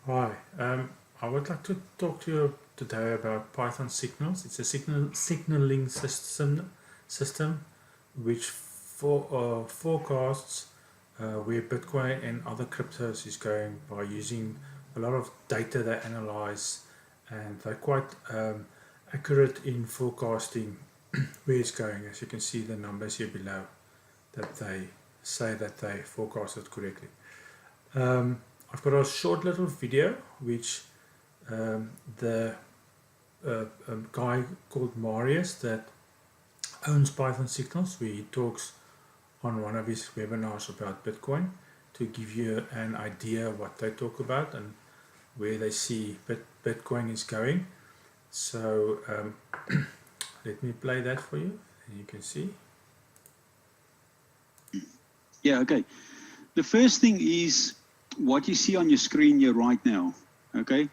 Hi, I would like to talk to you today about Python signals. It's a signaling system which forecasts where Bitcoin and other cryptos is going by using a lot of data they analyze, and they're quite accurate in forecasting where it's going. As you can see, the numbers here below that they say that they forecasted correctly. Um, I've got a short little video which the guy called Marius that owns Python Signals, where he talks on one of his webinars about Bitcoin to give you an idea what they talk about and where they see Bitcoin is going. So let me play that for you, and you can see. Yeah, okay. The first thing is what you see on your screen here right now, okay?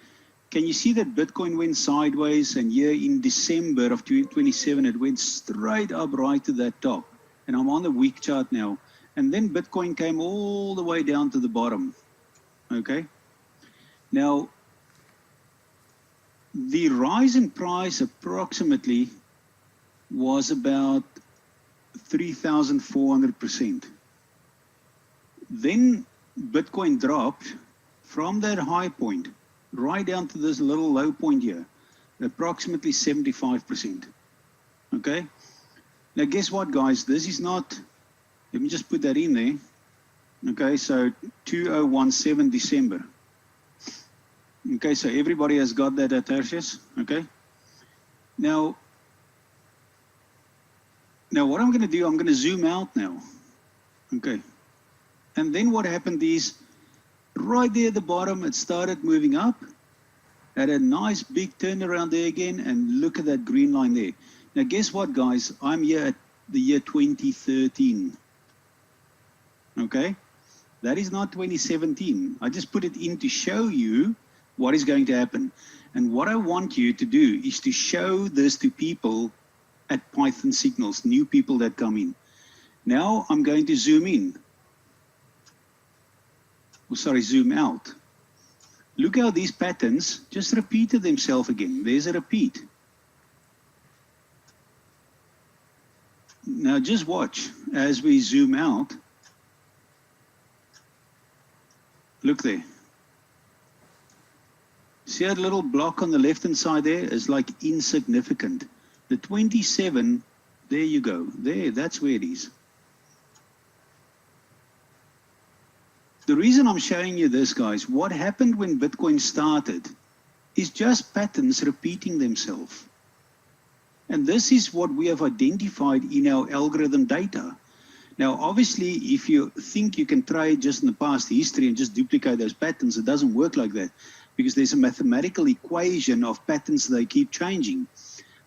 Can you see that Bitcoin went sideways, and here in December of 2027, it went straight up right to that top. And I'm on the week chart now. And then Bitcoin came all the way down to the bottom, okay? Now, the rise in price approximately was about 3,400%. Then Bitcoin dropped from that high point right down to this little low point here, approximately 75%. Okay? Now guess what, guys? This is not, let me just put that in there. Okay, so 2017 December. Okay, so everybody has got that at Tertius. Okay? Now what I'm going to do, I'm going to zoom out now. Okay. And then what happened is, right there at the bottom, it started moving up, had a nice big turnaround there again, and look at that green line there. Now guess what, guys? I'm here at the year 2013. Okay? That is not 2017. I just put it in to show you what is going to happen. And what I want you to do is to show this to people at Python Signals, new people that come in. Now I'm going to zoom in. Oh, sorry, zoom out. Look how these patterns just repeated themselves again. There's a repeat. Now just watch as we zoom out. Look there. See that little block on the left-hand side there is like insignificant. The 27, there you go. There, that's where it is. The reason I'm showing you this, guys, what happened when Bitcoin started is just patterns repeating themselves. And this is what we have identified in our algorithm data. Now, obviously, if you think you can trade just in the past history and just duplicate those patterns, it doesn't work like that, because there's a mathematical equation of patterns that keep changing.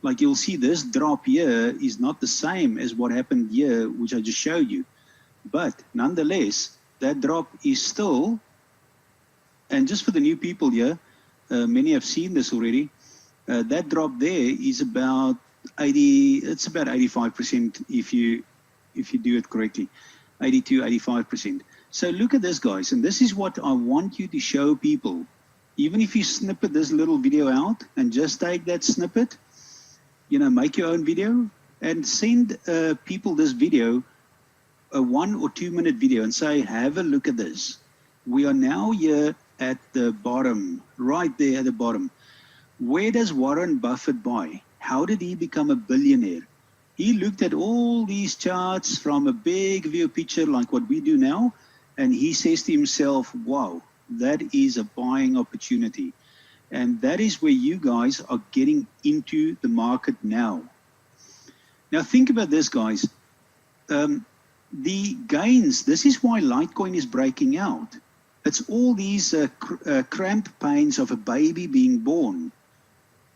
Like you'll see this drop here is not the same as what happened here, which I just showed you. But nonetheless, that drop is still, and just for the new people here, many have seen this already, that drop there is about 85% if you do it correctly, 82, 85%. So look at this, guys, and this is what I want you to show people. Even if you snippet this little video out and just take that snippet, you know, make your own video and send people this video, a 1 or 2 minute video, and say, have a look at this. We are now here at the bottom, right there at the bottom. Where does Warren Buffett buy? How did he become a billionaire? He looked at all these charts from a big view picture like what we do now, and he says to himself, wow, that is a buying opportunity. And that is where you guys are getting into the market now. Now think about this, guys. The gains, this is why Litecoin is breaking out. It's all these cramped pains of a baby being born.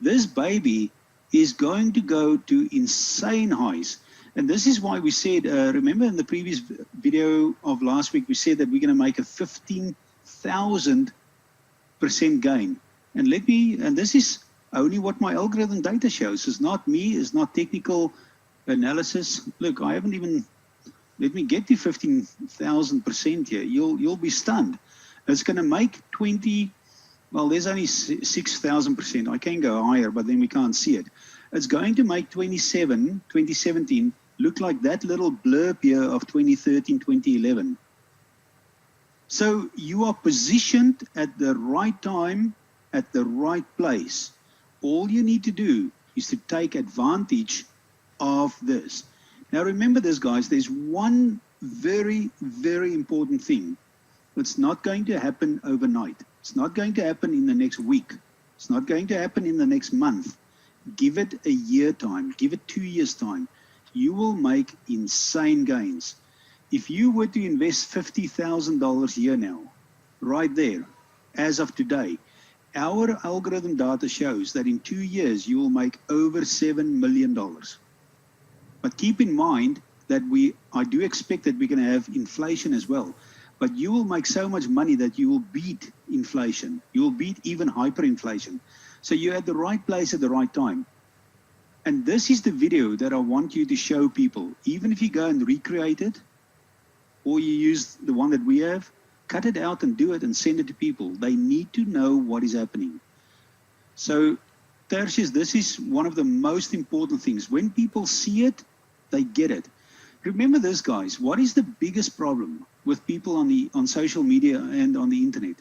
This baby is going to go to insane highs. And this is why we said, remember in the previous video of last week, we said that we're going to make a 15,000% gain. And this is only what my algorithm data shows. It's not me, it's not technical analysis. Look, I haven't even, let me get to 15,000% here. You'll be stunned. It's going to make Well, there's only 6,000%. I can go higher, but then we can't see it. It's going to make 2017 look like that little blurb here of 2013, 2011. So you are positioned at the right time, at the right place. All you need to do is to take advantage of this. Now remember this, guys, there's one very, very important thing. It's not going to happen overnight. It's not going to happen in the next week. It's not going to happen in the next month. Give it a year time. Give it 2 years time. You will make insane gains. If you were to invest $50,000 a year now, right there, as of today, our algorithm data shows that in 2 years you will make over $7 million. But keep in mind that I do expect that we're going to have inflation as well. But you will make so much money that you will beat inflation. You will beat even hyperinflation. So you're at the right place at the right time. And this is the video that I want you to show people. Even if you go and recreate it, or you use the one that we have, cut it out and do it and send it to people. They need to know what is happening. So, Tertius, this is one of the most important things. When people see it, they get it. Remember this, guys. What is the biggest problem with people on social media and on the internet?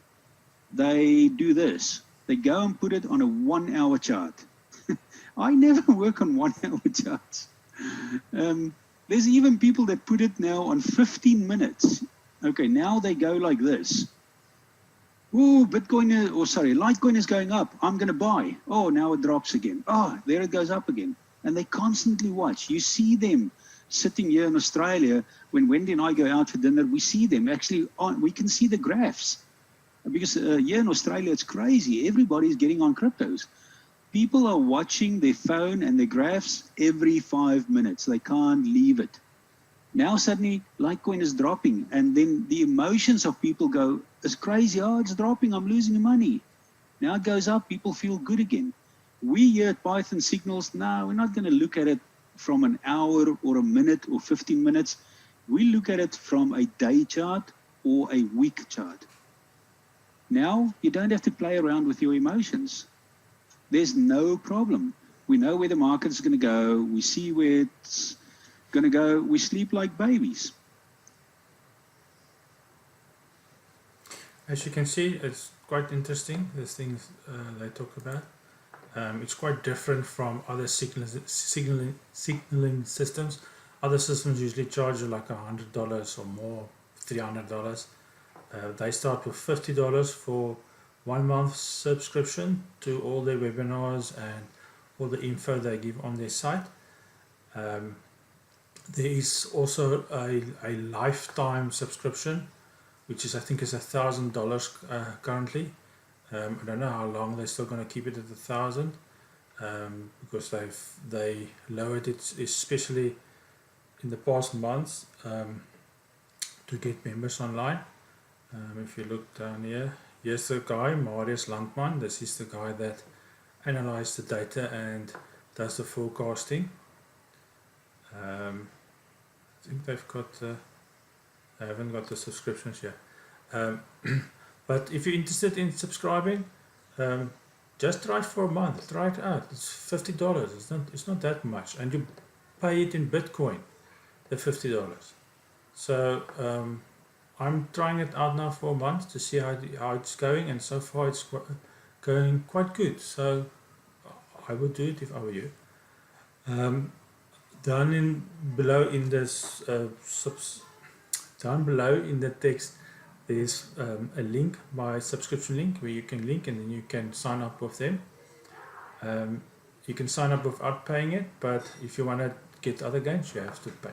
They do this. They go and put it on a 1 hour chart. I never work on 1 hour charts. There's even people that put it now on 15 minutes. Okay, now they go like this. Oh, Litecoin is going up. I'm going to buy. Oh, now it drops again. Oh, there it goes up again. And they constantly watch. You see them sitting here in Australia. When Wendy and I go out for dinner, we see them. Actually, we can see the graphs. Because here in Australia, it's crazy. Everybody's getting on cryptos. People are watching their phone and their graphs every 5 minutes. They can't leave it. Now suddenly Litecoin is dropping, and then the emotions of people go, it's crazy, oh, it's dropping, I'm losing money. Now it goes up, people feel good again. We here at Python Signals, no, we're not going to look at it from an hour or a minute or 15 minutes. We look at it from a day chart or a week chart. Now you don't have to play around with your emotions. There's no problem. We know where the market is going to go. We see where it's going to go. We sleep like babies. As you can see, it's quite interesting, these things they talk about. It's quite different from other signaling systems. Other systems usually charge you like $100 or more, $300. They start with $50 for 1 month subscription to all their webinars and all the info they give on their site. There is also a lifetime subscription, which is, I think, is $1,000 currently. I don't know how long they're still going to keep it at 1,000, because they lowered it, especially in the past months, to get members online. If you look down here, here's the guy, Marius Landman. This is the guy that analyzes the data and does the forecasting. I think they've got, I haven't got the subscriptions yet. But if you're interested in subscribing, just try it for a month. Try it out. It's $50. It's not that much, and you pay it in Bitcoin, the $50. So I'm trying it out now for a month to see how it's going, and so far it's going quite good. So I would do it if I were you. Down below in this down below in the text, there's a link, my subscription link, where you can link and then you can sign up with them. You can sign up without paying it, but if you want to get other gains, you have to pay.